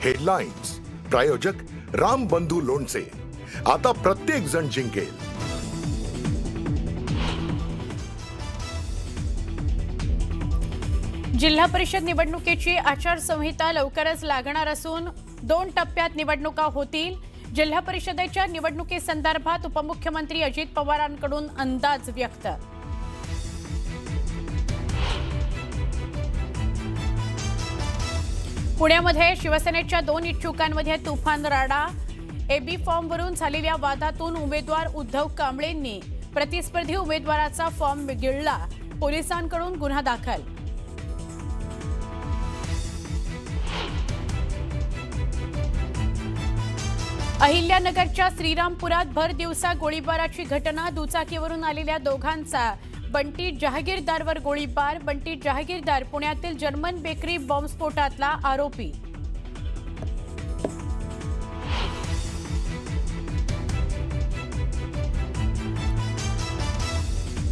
Headlines प्रायोजक राम बंधू लोणचे. आता प्रत्येक जण जिंकेल. जिल्हा परिषद निवडणुकीची आचारसंहिता लवकरच लागणार असून 2 टप्प्यात निवडणुका होतील. जिल्हा परिषदेच्या निवडणुकीसंदर्भात उपमुख्यमंत्री अजित पवारांकडून अंदाज व्यक्त. पुण्यामध्ये शिवसेनेच्या 2 इच्छुकांमध्ये तुफान राडा. एबी फॉर्मवरून झालेल्या वादातून उमेदवार उद्धव कांबळेंनी प्रतिस्पर्धी उमेदवाराचा फॉर्म गिळला. पोलिसांकडून गुन्हा दाखल. अहिल्यानगरच्या श्रीरामपुरात भर दिवसा गोळीबाराची घटना. दुचाकीवरून आलेल्या दोघांचा बंटी जहागीरदारवर गोळीबार. बंटी जहागीरदार पुण्यातील जर्मन बेकरी बॉम्बस्फोटातला आरोपी.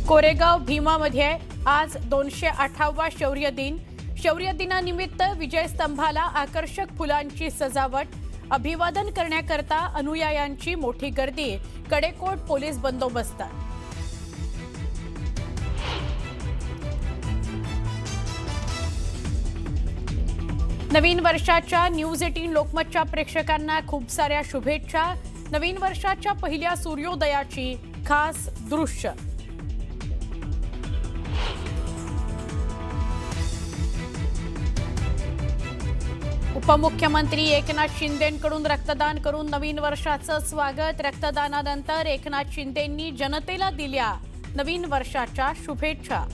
कोरेगाव भीमामध्ये आज 208वा शौर्य दिन. शौर्य दिनानिमित्त विजय स्तंभाला आकर्षक फुलांची सजावट. अभिवादन करण्याकरता अनुयायांची मोठी गर्दी. कडेकोट पोलीस बंदोबस्त. नवीन वर्षाच्या न्यूज 18 लोकमतच्या प्रेक्षकांना खूप साऱ्या शुभेच्छा. नवीन वर्षाच्या पहिल्या सूर्योदयाची खास दृश्य. उपमुख्यमंत्री एकनाथ शिंदेंकडून रक्तदान करून नवीन वर्षाचं स्वागत. रक्तदानानंतर एकनाथ शिंदेंनी जनतेला दिल्या नवीन वर्षाच्या शुभेच्छा.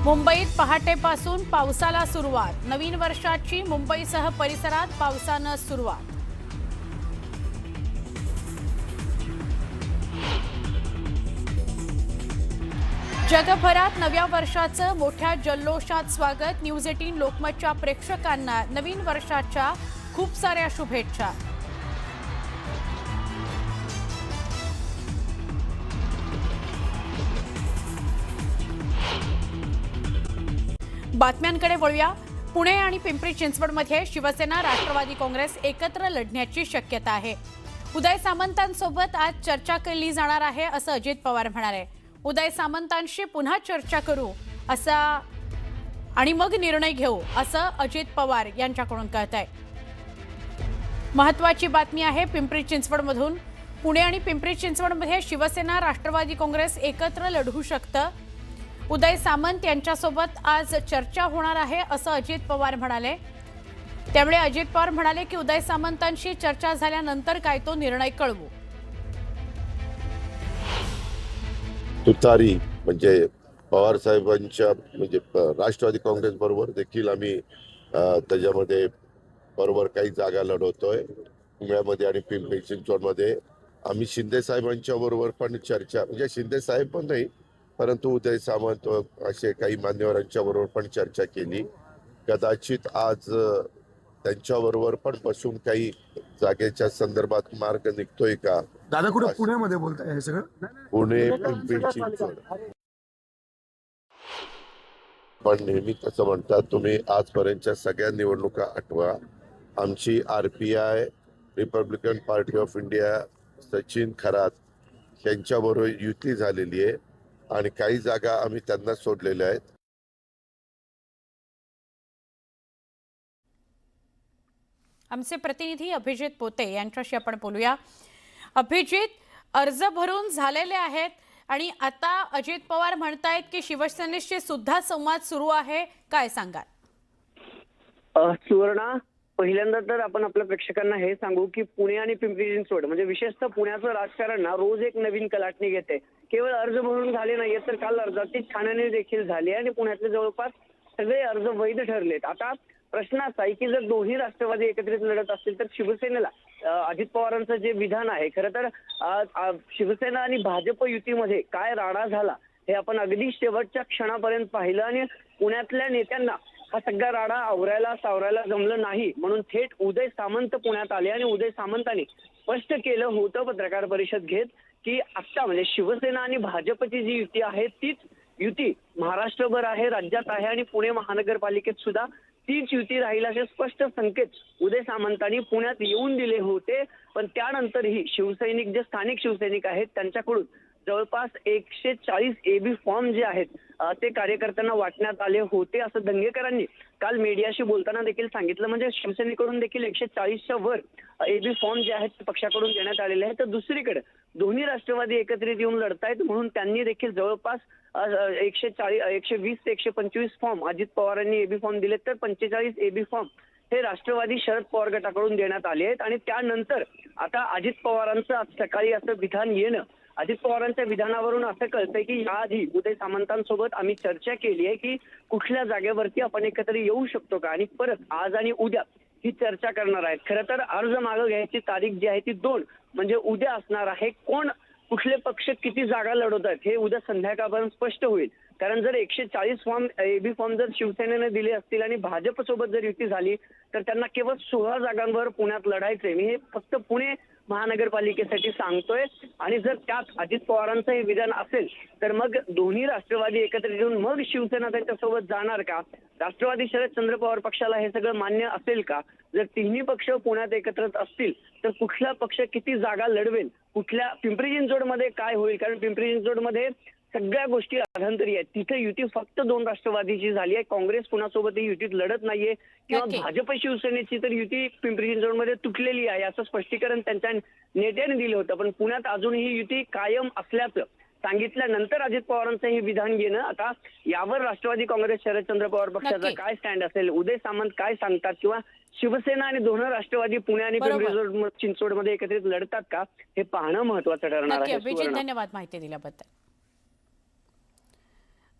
मुंबईत पहाटेपासून पावसाला सुरुवात. नवीन वर्षाची मुंबईसह परिसरात पावसानं सुरुवात. जगभरात नव्या वर्षाचं मोठ्या जल्लोषात स्वागत. न्यूज 18 लोकमतच्या प्रेक्षकांना नवीन वर्षाच्या खूप साऱ्या शुभेच्छा. बातम्यांकडे वळूया. पुणे आणि पिंपरी चिंचवडमध्ये शिवसेना राष्ट्रवादी काँग्रेस एकत्र लढण्याची शक्यता आहे. उदय सामंतांसोबत आज चर्चा केली जाणार आहे असं अजित पवार म्हणाले. उदय सामंतांशी पुन्हा चर्चा करू असा आणि मग निर्णय घेऊ असं अजित पवार यांच्याकडून कळतंय. महत्त्वाची बातमी आहे पिंपरी चिंचवडमधून. पुणे आणि पिंपरी चिंचवडमध्ये शिवसेना राष्ट्रवादी काँग्रेस एकत्र लढू शकतं. उदय सामंत यांच्यासोबत आज चर्चा होणार आहे असं अजित पवार म्हणाले. त्यामुळे अजित पवार म्हणाले की उदय सामंतांशी चर्चा झाल्यानंतर काय तो निर्णय कळवू. तुतारी म्हणजे पवार साहेबांच्या म्हणजे राष्ट्रवादी काँग्रेस बरोबर देखील आम्ही त्याच्यामध्ये बरोबर काही जागा लढवतोय. पुण्यामध्ये आणि पिंपरी चिंचवडमध्ये आम्ही शिंदे साहेबांच्या बरोबर पण चर्चा म्हणजे शिंदे साहेब पण नाही परंतु उदय सामंत असे काही मान्यवरांच्या बरोबर पण चर्चा केली. कदाचित आज त्यांच्याबरोबर पण बसून काही जागेच्या संदर्भात मार्ग निघतोय का. दादा कुठे पुण्यामध्ये बोलताय हे सगळं. पुणे पिंपरी चिंचवड पण नेहमी कसं म्हणतात तुम्ही आजपर्यंतच्या सगळ्या निवडणुका आठवा. आमची RPI Republican party of India Sachin Kharat यांच्याबरोबर युती झालेली आहे आणि काही जागा आम्ही त्यांना सोडलेल्या आहेत. आमचे प्रतिनिधी अभिजित पोते यांच्याशी आपण बोलूया. अभिजित, अर्ज भरून झालेले आहेत आणि आता अजित पवार म्हणतायत की शिवसेनेशी सुद्धा संवाद सुरू आहे. काय सांगाल? सुवर्णा, पहिल्यांदा तर आपण आपल्या प्रेक्षकांना हे सांगू की पुणे आणि पिंपरी चिंचवड म्हणजे विशेषतः पुण्याचं राजकारण ना रोज एक नवीन कलाटणी घेते. केवळ अर्ज भरून झाले नाहीये तर काल अर्जाची छाननी देखील झाली आणि पुण्यातले जवळपास सगळे अर्ज वैध ठरलेत. आता प्रश्न असा आहे की जर दोन्ही राष्ट्रवादी एकत्रित लढत असतील तर शिवसेनेला अजित पवारांचं जे विधान आहे खरं तर शिवसेना आणि भाजप युतीमध्ये काय राडा झाला हे आपण अगदी शेवटच्या क्षणापर्यंत पाहिलं आणि पुण्यातल्या नेत्यांना हा सगळा राडा आवरायला सावरायला जमलं नाही म्हणून थेट उदय सामंत पुण्यात आले आणि उदय सामंतांनी स्पष्ट केलं होतं पत्रकार परिषद घेत की आता म्हणजे शिवसेना आणि भाजपची जी युती आहे तीच युती महाराष्ट्रभर आहे, राज्यात आहे आणि पुणे महानगरपालिकेत सुद्धा तीच युती राहील असे स्पष्ट संकेत उदय सामंतांनी पुण्यात येऊन दिले होते. पण त्यानंतरही शिवसैनिक जे स्थानिक शिवसैनिक आहेत त्यांच्याकडून जवळपास 140 एबी फॉर्म जे आहेत ते कार्यकर्त्यांना वाटण्यात आले होते असं दंगेकरांनी काल मीडियाशी बोलताना देखील सांगितलं. म्हणजे शिवसेनेकडून देखील 140च्या वर एबी फॉर्म जे आहेत ते पक्षाकडून देण्यात आलेले आहेत. तर दुसरीकडे दोन्ही राष्ट्रवादी एकत्रित येऊन लढतायत म्हणून त्यांनी देखील जवळपास 120 ते 125 फॉर्म अजित पवारांनी एबी फॉर्म दिलेत, तर 45 एबी फॉर्म हे राष्ट्रवादी शरद पवार गटाकडून देण्यात आले आहेत. आणि त्यानंतर आता अजित पवारांचं आज सकाळी असं विधान येणं, अजित पवारांच्या विधानावरून असं कळतंय की याआधी उदय सामंतांसोबत आम्ही चर्चा केली आहे की कुठल्या जागेवरती आपण एकत्र येऊ शकतो का, आणि परत आज आणि उद्या ही चर्चा करणार आहेत. खरं तर अर्ज मागं घ्यायची तारीख जी आहे ती 2 म्हणजे उद्या असणार आहे. कोण कुठले पक्ष किती जागा लढवत आहेत हे उद्या संध्याकाळपर्यंत स्पष्ट होईल. कारण जर 140 फॉर्म एबी फॉर्म जर शिवसेनेने दिले असतील आणि भाजपसोबत जर युती झाली तर त्यांना केवळ 16 जागांवर पुण्यात लढायचंय. मी हे फक्त पुणे महानगरपालिकेसाठी सांगतोय. आणि जर त्यात अजित पवारांचं हे विधान असेल तर मग दोन्ही राष्ट्रवादी एकत्रित येऊन मग शिवसेना त्यांच्यासोबत जाणार का? राष्ट्रवादी शरदचंद्र पवार पक्षाला हे सगळं मान्य असेल का? जर तिन्ही पक्ष पुण्यात एकत्र असतील तर कुठला पक्ष किती जागा लढवेल, कुठल्या पिंपरी चिंचवडमध्ये काय होईल? कारण पिंपरी चिंचवडमध्ये सगळ्या गोष्टी अधांतरी आहेत. तिथे युती फक्त 2 राष्ट्रवादीची झाली आहे. काँग्रेस कुणासोबतही युतीत लढत नाहीये किंवा नक्की. भाजप शिवसेनेची तर युती पिंपरी चिंचवडमध्ये तुटलेली आहे असं स्पष्टीकरण त्यांच्या नेत्याने दिलं होतं. पण पुण्यात अजूनही युती कायम असल्याचं सांगितल्यानंतर अजित पवारांचं हे विधान घेणं, आता यावर राष्ट्रवादी काँग्रेस शरदचंद्र पवार पक्षाचा नक्की. काय स्टँड असेल, उदय सामंत काय सांगतात, किंवा शिवसेना आणि दोन राष्ट्रवादी पुणे आणि बरोबर. पिंपरी चिंचवडमध्ये एकत्रित लढतात का, हे पाहणं महत्वाचं ठरणार नक्की आहे. अभिजित, सुवर्णा. धन्यवाद माहिती दिल्याबद्दल.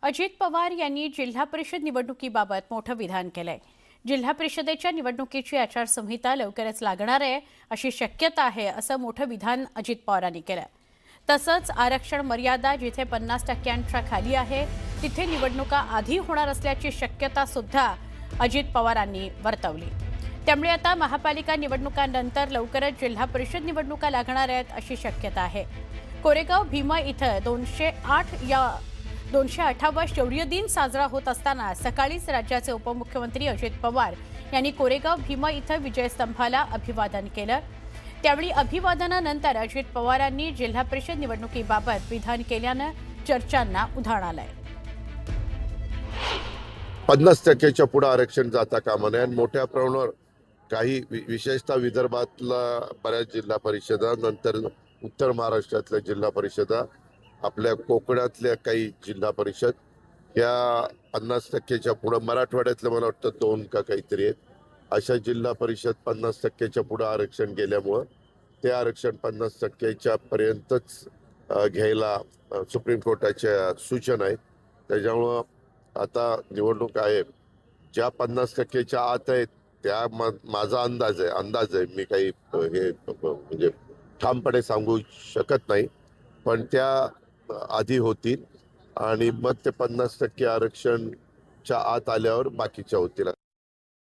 अजित पवार यांनी जिल्हा परिषद निवडणुकीबाबत मोठं विधान केलंय. जिल्हा परिषदेच्या निवडणुकीची आचारसंहिता लवकरच लागणार आहे अशी शक्यता आहे असं मोठं विधान अजित पवारांनी केलंय. तसंच आरक्षण मर्यादा जिथे 50% खाली आहे तिथे निवडणुका आधी होणार असल्याची शक्यता सुद्धा अजित पवारांनी वर्तवली. त्यामुळे आता महापालिका निवडणुकांनंतर लवकरच जिल्हा परिषद निवडणुका लागणार आहेत अशी शक्यता आहे. कोरेगाव भीमा इथं 208वा शौर्य दिन साजरा होत असताना सकाळीच राज्याचे उपमुख्यमंत्री अजित पवार यांनी कोरेगाव भीमा इथं विजयस्तंभाला अभिवादन केलं. त्यावेळी अभिवादनानंतर अजित पवारांनी जिल्हा परिषद निवडणुकीबाबत विधान केल्यानं चर्चांना उधाण आलंय. 50%च्या पुढे आरक्षण जाता कामा नये आणि मोठ्या प्रमाणावर काही विशेषतः विदर्भातला बऱ्याच जिल्हा परिषदा, नंतर उत्तर महाराष्ट्रातल्या जिल्हा परिषदा, आपल्या कोकणातल्या काही जिल्हा परिषद या 50%च्या पुढे, मराठवाड्यातलं मला वाटतं 2 का काहीतरी आहेत, अशा जिल्हा परिषद 50%च्या पुढे आरक्षण गेल्यामुळं ते आरक्षण 50%च्या पर्यंतच घ्यायला सुप्रीम कोर्टाच्या सूचना आहेत. त्याच्यामुळं आता निवडणूक आहे ज्या 50%च्या आत आहेत त्या माझा अंदाज आहे, मी काही हे म्हणजे ठामपणे सांगू शकत नाही, पण त्या आधी होतील आणि मग ते 50% आरक्षणच्या आत आल्यावर बाकीच्या होतील.